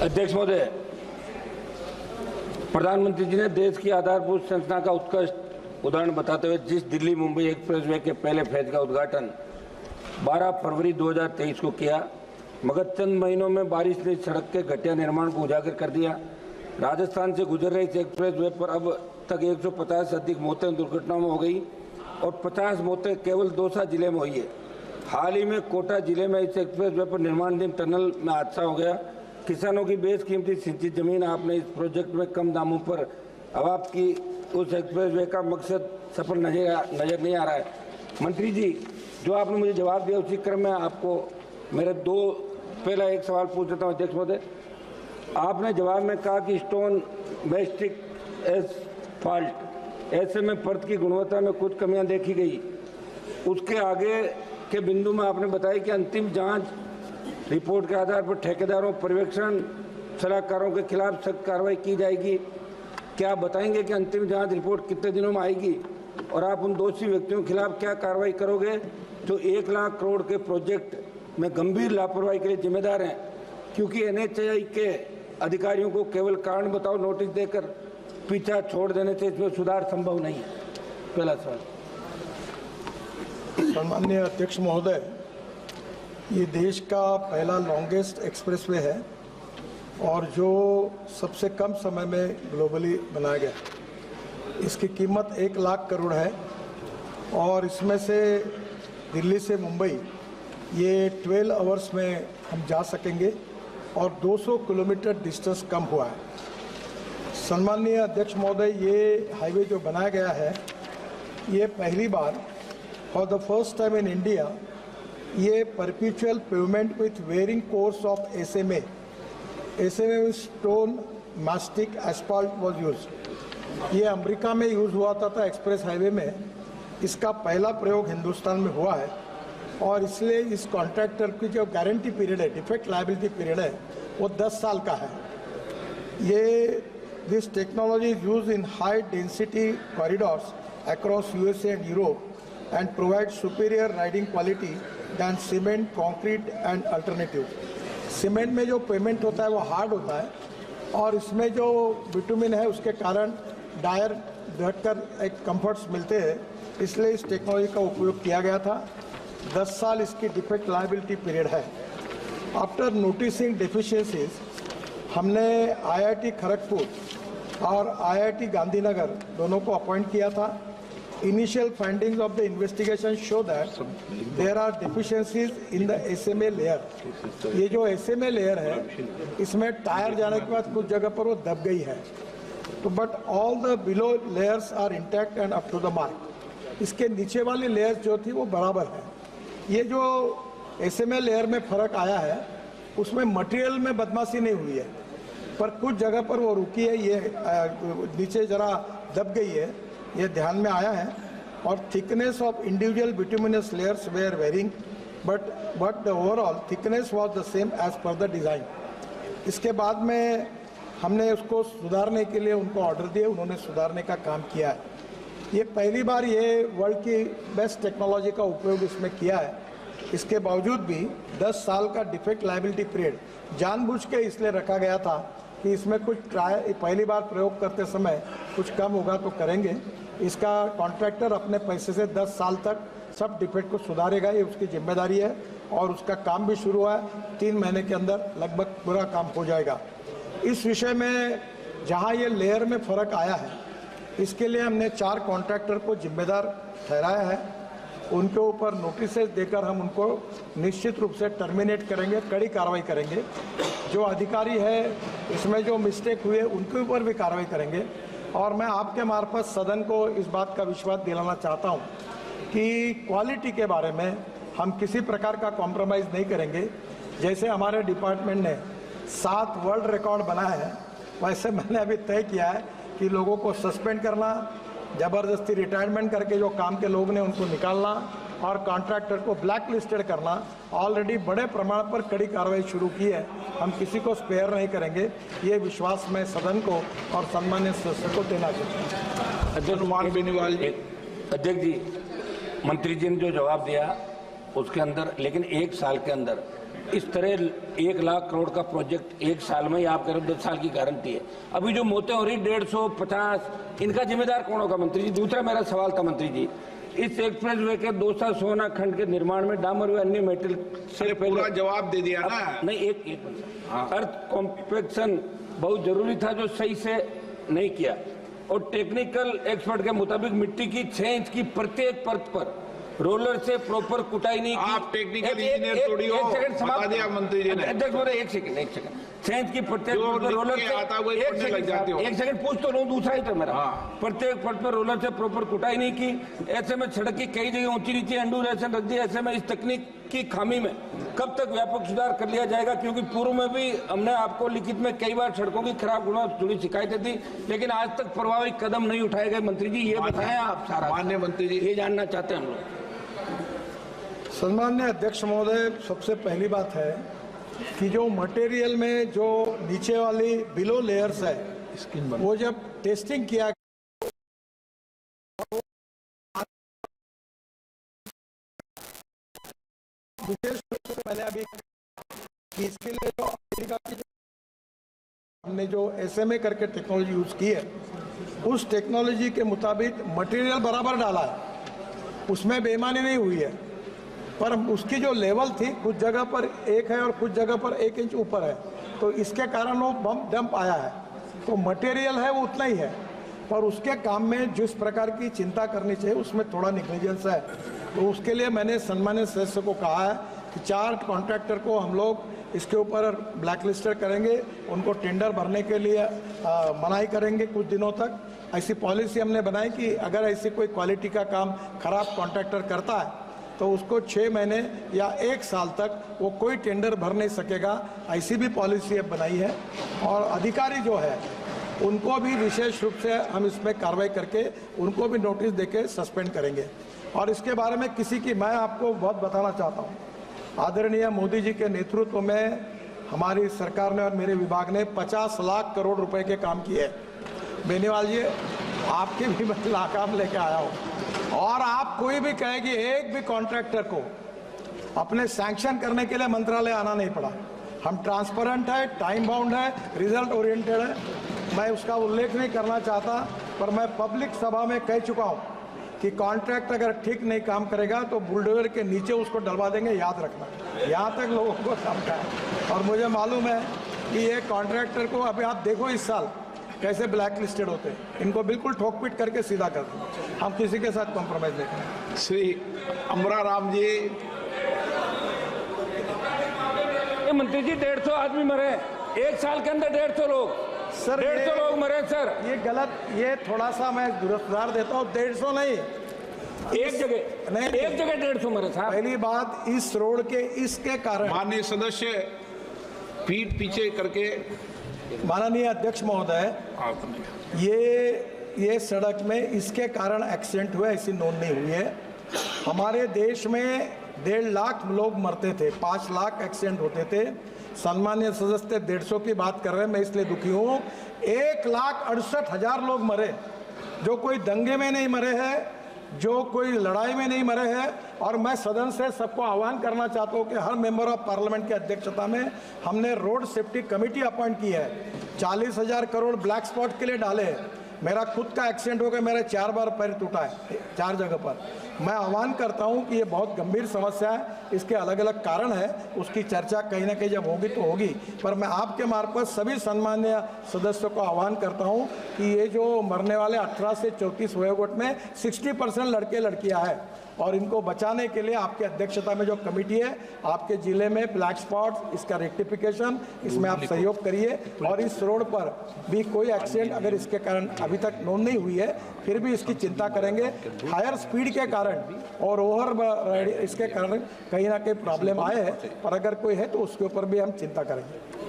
अध्यक्ष महोदय, प्रधानमंत्री जी ने देश की आधारभूत संरचना का उत्कृष्ट उदाहरण बताते हुए जिस दिल्ली मुंबई एक्सप्रेसवे के पहले फेज का उद्घाटन 12 फरवरी 2023 को किया, मगर चंद महीनों में बारिश ने सड़क के घटिया निर्माण को उजागर कर दिया। राजस्थान से गुजर रहे इस एक्सप्रेसवे पर अब तक 150 से अधिक मौतें दुर्घटनाओं में हो गई और 50 मौतें केवल दौसा जिले में हुई है। हाल ही में कोटा जिले में इस एक्सप्रेसवे पर निर्माणाधीन टनल में हादसा हो गया। किसानों की बेशकीमती सिंचित जमीन आपने इस प्रोजेक्ट में कम दामों पर अब आपकी उस एक्सप्रेसवे का मकसद सफल नजर नहीं आ रहा है। मंत्री जी, जो आपने मुझे जवाब दिया उसी क्रम में आपको मेरे पहला एक सवाल पूछ देता हूँ। अध्यक्ष महोदय, आपने जवाब में कहा कि स्टोन मैस्टिक एसफाल्ट ऐसे में परत की गुणवत्ता में कुछ कमियां देखी गई। उसके आगे के बिंदु में आपने बताया कि अंतिम जांच रिपोर्ट के आधार पर ठेकेदारों, पर्यवेक्षण सलाहकारों के खिलाफ सख्त कार्रवाई की जाएगी। क्या आप बताएंगे कि अंतिम जांच रिपोर्ट कितने दिनों में आएगी और आप उन दोषी व्यक्तियों के खिलाफ क्या कार्रवाई करोगे जो 1 लाख करोड़ के प्रोजेक्ट में गंभीर लापरवाही के लिए जिम्मेदार हैं? क्योंकि NHAI के अधिकारियों को केवल कारण बताओ नोटिस देकर पीछा छोड़ देने से इसमें सुधार संभव नहीं है। पहला सवाल। सम्माननीय अध्यक्ष महोदय, ये देश का पहला लॉन्गेस्ट एक्सप्रेसवे है और जो सबसे कम समय में ग्लोबली बनाया गया। इसकी कीमत 1 लाख करोड़ है और इसमें से दिल्ली से मुंबई ये 12 आवर्स में हम जा सकेंगे और 200 किलोमीटर डिस्टेंस कम हुआ है। सम्माननीय अध्यक्ष महोदय, ये हाईवे जो बनाया गया है, ये पहली बार for the first time in India ये perpetual pavement with wearing course of SMA में stone mastic asphalt was use. ये अमेरिका में यूज़ हुआ था एक्सप्रेस हाईवे में। इसका पहला प्रयोग हिंदुस्तान में हुआ है और इसलिए इस कॉन्ट्रैक्टर की जो गारंटी पीरियड है, डिफेक्ट लायबिलिटी पीरियड है, वो 10 साल का है। ये this technology is use in high density corridors across USA and Europe and provide superior riding quality than cement, concrete and alternative. Cement में जो पेमेंट होता है वो हार्ड होता है और इसमें जो बिटुमिन है उसके कारण टायर ढककर एक कंफर्ट्स मिलते हैं, इसलिए इस टेक्नोलॉजी का उपयोग किया गया था। 10 साल इसकी डिफेक्ट लायबिलिटी पीरियड है। आफ्टर नोटिसिंग डेफिशिएंसीज, हमने IIT खड़गपुर और IIT गांधीनगर दोनों को अपॉइंट किया था। Initial findings of the investigation show that there are deficiencies in the SMA layer. ये जो SMA layer है, इसमें टायर जाने के बाद कुछ जगह पर वो दब गई है, तो but all the below layers are intact and up to the mark. इसके नीचे वाली layers जो थी वो बराबर है। ये जो SMA layer में फर्क आया है, उसमें मटेरियल में बदमाशी नहीं हुई है, पर कुछ जगह पर वो रुकी है, ये नीचे जरा दब गई है, ये ध्यान में आया है। और thickness of individual bituminous layers were varying but the overall thickness was the same as per the design. इसके बाद में हमने उसको सुधारने के लिए उनको ऑर्डर दिए, उन्होंने सुधारने का काम किया है। ये पहली बार ये वर्ल्ड की बेस्ट टेक्नोलॉजी का उपयोग इसमें किया है। इसके बावजूद भी 10 साल का डिफेक्ट लायबिलिटी पीरियड जानबूझ के इसलिए रखा गया था कि इसमें कुछ पहली बार प्रयोग करते समय कुछ कम होगा तो करेंगे। इसका कॉन्ट्रैक्टर अपने पैसे से 10 साल तक सब डिफेक्ट को सुधारेगा, ये उसकी जिम्मेदारी है और उसका काम भी शुरू हुआ है। 3 महीने के अंदर लगभग पूरा काम हो जाएगा। इस विषय में जहां ये लेयर में फ़र्क आया है, इसके लिए हमने 4 कॉन्ट्रैक्टर को जिम्मेदार ठहराया है। उनके ऊपर नोटिसेस देकर हम उनको निश्चित रूप से टर्मिनेट करेंगे, कड़ी कार्रवाई करेंगे। जो अधिकारी है इसमें जो मिस्टेक हुई है उनके ऊपर भी कार्रवाई करेंगे। और मैं आपके मार्फत सदन को इस बात का विश्वास दिलाना चाहता हूं कि क्वालिटी के बारे में हम किसी प्रकार का कॉम्प्रोमाइज़ नहीं करेंगे। जैसे हमारे डिपार्टमेंट ने 7 वर्ल्ड रिकॉर्ड बनाए हैं, वैसे मैंने अभी तय किया है कि लोगों को सस्पेंड करना, ज़बरदस्ती रिटायरमेंट करके जो काम के लोग ने उनको निकालना और कॉन्ट्रैक्टर को ब्लैक लिस्टेड करना। ऑलरेडी बड़े प्रमाण पर कड़ी कार्रवाई शुरू की है, हम किसी को स्पेयर नहीं करेंगे। ये विश्वास मैं सदन को और सम्मान्य सदस्य को देना चाहता हूँ। अध्यक्ष बेनीवाल जी। अध्यक्ष जी, मंत्री जी ने जो जवाब दिया उसके अंदर, लेकिन 1 साल के अंदर इस तरह 1 लाख करोड़ का प्रोजेक्ट एक साल में, आप कह रहे हो 10 साल की गारंटी है। अभी जो मौतें हो रही 150, इनका जिम्मेदार कौन होगा मंत्री जी? दूसरा मेरा सवाल था मंत्री जी, इस एक्सप्रेस वे के दौसा सोना खंड के निर्माण में डामर व अन्य मेटल से पूरा जवाब दे दिया ना। नहीं, एक अर्थ कॉम्पैक्शन बहुत जरूरी था जो सही से नहीं किया, और टेक्निकल एक्सपर्ट के मुताबिक मिट्टी की 6 इंच की प्रत्येक परत पर रोलर से प्रॉपर कुटाई नहीं की। आप टेक्निकल इंजीनियर थोड़ी हो, बता दिया मंत्री जी ने। अध्यक्ष बोले एक सेकंड 6 इंच की प्रत्येक परत पर रोलर से, एक सेकंड पूछ तो लूं, दूसरा ही तो मेरा। प्रत्येक परत पर रोलर से प्रॉपर कुटाई नहीं की। ऐसे में सड़क की कई जगह ऊंची नीची एंडूरेशन रख दी। ऐसे में इस तकनीक की खामी में कब तक व्यापक सुधार कर लिया जाएगा? क्योंकि पूर्व में भी हमने आपको लिखित में कई बार सड़कों की खराब गुणवत्ता जुड़ी शिकायतें दी, लेकिन आज तक प्रभावी कदम नहीं उठाए गए। मंत्री जी ये बताएं आप सारा, माननीय मंत्री जी ये जानना चाहते हैं हम लोग। सम्मान्य अध्यक्ष महोदय, सबसे पहली बात है कि जो मटेरियल में जो नीचे वाली बिलो लेयर्स है, वो जब टेस्टिंग किया विशेष रूप से मैंने अभी कि इसके लिए जो अमेरिका की हमने जो SMA करके टेक्नोलॉजी यूज की है, उस टेक्नोलॉजी के मुताबिक मटेरियल बराबर डाला है, उसमें बेईमानी नहीं हुई है, पर उसकी जो लेवल थी कुछ जगह पर 1 है और कुछ जगह पर 1 इंच ऊपर है, तो इसके कारण वो डंप आया है। तो मटेरियल है वो उतना ही है, पर उसके काम में जिस प्रकार की चिंता करनी चाहिए उसमें थोड़ा निग्लिजेंस है। तो उसके लिए मैंने सम्मानित सदस्य को कहा है कि 4 कॉन्ट्रैक्टर को हम लोग इसके ऊपर ब्लैक लिस्टेड करेंगे, उनको टेंडर भरने के लिए मनाही करेंगे कुछ दिनों तक। ऐसी पॉलिसी हमने बनाई कि अगर ऐसी कोई क्वालिटी का काम खराब कॉन्ट्रैक्टर करता है तो उसको 6 महीने या 1 साल तक वो कोई टेंडर भर नहीं सकेगा, ऐसी भी पॉलिसी अब बनाई है। और अधिकारी जो है उनको भी विशेष रूप से हम इसमें कार्रवाई करके उनको भी नोटिस देके सस्पेंड करेंगे। और इसके बारे में किसी की, मैं आपको बहुत बताना चाहता हूँ, आदरणीय मोदी जी के नेतृत्व में हमारी सरकार ने और मेरे विभाग ने 50 लाख करोड़ रुपए के काम किए। बेनीवाल जी, आपके भी मैं नाकाम लेके आया हूँ, और आप कोई भी कहे कि एक भी कॉन्ट्रैक्टर को अपने सैंक्शन करने के लिए मंत्रालय आना नहीं पड़ा। हम ट्रांसपेरेंट है, टाइम बाउंड है, रिजल्ट ओरिएंटेड है। मैं उसका उल्लेख नहीं करना चाहता, पर मैं पब्लिक सभा में कह चुका हूँ कि कॉन्ट्रैक्ट अगर ठीक नहीं काम करेगा तो बुलडोजर के नीचे उसको डलवा देंगे, याद रखना। यहाँ तक लोगों को समझा है, और मुझे मालूम है कि ये कॉन्ट्रैक्टर को अभी आप देखो इस साल कैसे ब्लैक लिस्टेड होते हैं, इनको बिल्कुल ठोक पीट करके सीधा कर दें। हम किसी के साथ कॉम्प्रोमाइज नहीं करें। श्री अमरा राम जी। मंत्री जी 150 आदमी मरे 1 साल के अंदर, 150 लोग सर, 150 लोग मरे सर। ये गलत, ये थोड़ा सा मैं दुरुस्तार देता हूँ, 150 नहीं, एक जगह नहीं, एक जगह 150 मरे साहब। पहली बात, इस रोड के इसके कारण, माननीय सदस्य पीठ पीछे करके, माननीय अध्यक्ष महोदय, ये सड़क में इसके कारण एक्सीडेंट हुआ, ऐसी नोंद नहीं हुई है। हमारे देश में 1.5 लाख लोग मरते थे, 5 लाख एक्सीडेंट होते थे। सम्मान्य सदस्य 150 की बात कर रहे हैं, मैं इसलिए दुखी हूँ। 1,68,000 लोग मरे, जो कोई दंगे में नहीं मरे हैं, जो कोई लड़ाई में नहीं मरे हैं। और मैं सदन से सबको आह्वान करना चाहता हूँ कि हर मेंबर ऑफ पार्लियामेंट की अध्यक्षता में हमने रोड सेफ्टी कमेटी अपॉइंट की है। 40,000 करोड़ ब्लैक स्पॉट के लिए डाले। मेरा खुद का एक्सीडेंट हो गया, मेरा 4 बार पैर टूटा है 4 जगह पर। मैं आह्वान करता हूं कि ये बहुत गंभीर समस्या है, इसके अलग अलग कारण है, उसकी चर्चा कहीं ना कहीं जब होगी तो होगी। पर मैं आपके मार्फत सभी सम्मान्य सदस्यों को आह्वान करता हूं कि ये जो मरने वाले 18 से 34 वयोगोट में 60% लड़के लड़कियां हैं, और इनको बचाने के लिए आपके अध्यक्षता में जो कमेटी है, आपके जिले में ब्लैक स्पॉट, इसका रेक्टिफिकेशन, इसमें आप सहयोग करिए। और इस रोड पर भी कोई एक्सीडेंट अगर इसके कारण अभी तक नोंद नहीं हुई है, फिर भी इसकी चिंता करेंगे। हायर स्पीड के कारण और ओवर इसके कारण कहीं ना कहीं प्रॉब्लम आए हैं, पर अगर कोई है तो उसके ऊपर भी हम चिंता करेंगे।